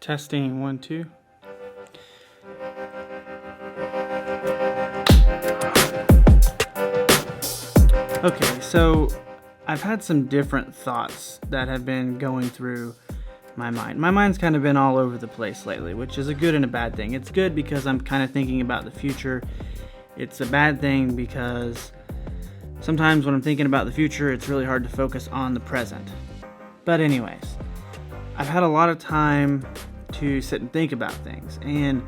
Testing 1, 2. Okay, so I've had some different thoughts that have been going through my mind. My mind's kind of been all over the place lately, which is a good and a bad thing. It's good because I'm kind of thinking about the future. It's a bad thing because sometimes when I'm thinking about the future, it's really hard to focus on the present. But anyways, I've had a lot of time to sit and think about things, and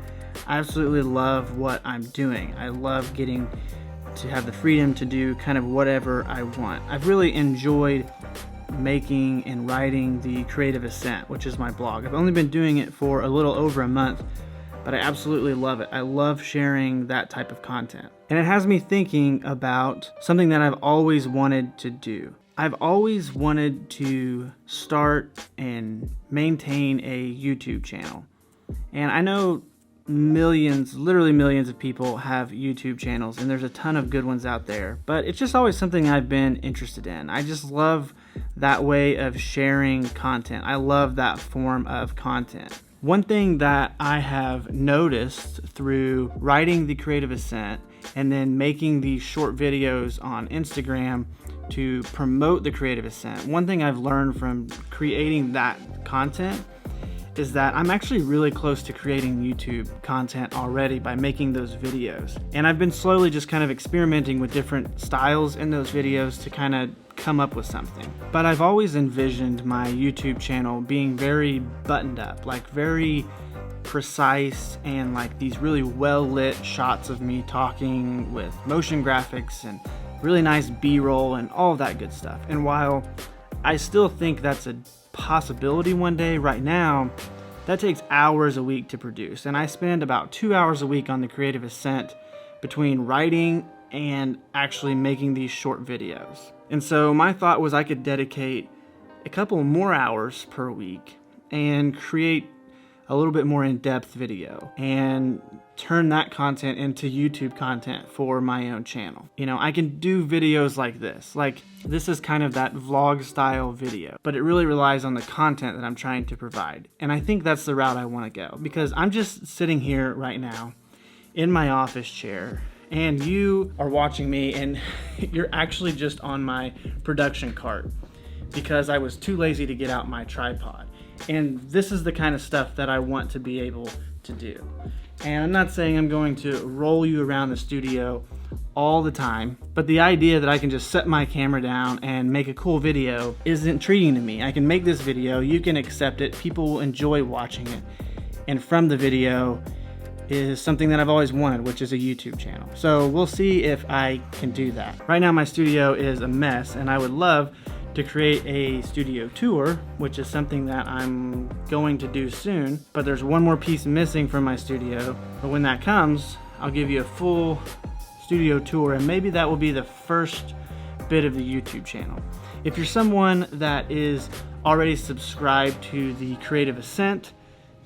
I absolutely love what I'm doing. I love getting to have the freedom to do kind of whatever I want. I've really enjoyed making and writing the Creative Ascent, which is my blog. I've only been doing it for a little over a month, but I absolutely love it. I love sharing that type of content. And it has me thinking about something that I've always wanted to do. I've always wanted to start and maintain a YouTube channel. And I know millions, literally millions of people have YouTube channels, and there's a ton of good ones out there, but it's just always something I've been interested in. I just love that way of sharing content. I love that form of content. One thing that I have noticed through writing the Creative Ascent and then making these short videos on Instagram to promote the Creative Ascent, one thing I've learned from creating that content is that I'm actually really close to creating YouTube content already by making those videos. And I've been slowly just kind of experimenting with different styles in those videos to kind of come up with something. But I've always envisioned my YouTube channel being very buttoned up, like very precise, and like these really well lit shots of me talking with motion graphics and really nice B-roll and all of that good stuff. And while I still think that's a possibility one day, right now that takes hours a week to produce, and I spend about 2 hours a week on the Creative Ascent between writing and actually making these short videos. And so my thought was I could dedicate a couple more hours per week and create a little bit more in-depth video and turn that content into YouTube content for my own channel. You know, I can do videos like this. Like, this is kind of that vlog style video, but it really relies on the content that I'm trying to provide. And I think that's the route I want to go, because I'm just sitting here right now in my office chair, and you are watching me, and you're actually just on my production cart because I was too lazy to get out my tripod. And this is the kind of stuff that I want to be able to do. And I'm not saying I'm going to roll you around the studio all the time, but the idea that I can just set my camera down and make a cool video is intriguing to me. I can make this video, you can accept it, people will enjoy watching it, and from the video is something that I've always wanted, which is a YouTube channel. So we'll see if I can do that. Right now my studio is a mess, and I would love to create a studio tour, which is something that I'm going to do soon. But there's one more piece missing from my studio. But when that comes, I'll give you a full studio tour, and maybe that will be the first bit of the YouTube channel. If you're someone that is already subscribed to the Creative Ascent,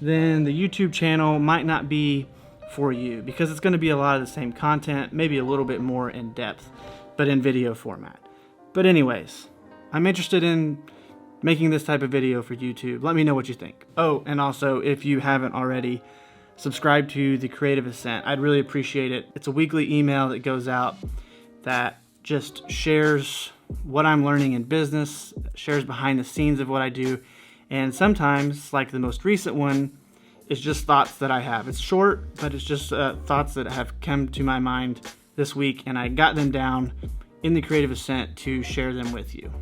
then the YouTube channel might not be for you, because it's going to be a lot of the same content, maybe a little bit more in depth, but in video format. But anyways, I'm interested in making this type of video for YouTube. Let me know what you think. Oh, and also, if you haven't already, subscribe to the Creative Ascent. I'd really appreciate it. It's a weekly email that goes out that just shares what I'm learning in business, shares behind the scenes of what I do, and sometimes, like the most recent one, is just thoughts that I have. It's short, but it's just thoughts that have come to my mind this week, and I got them down in the Creative Ascent to share them with you.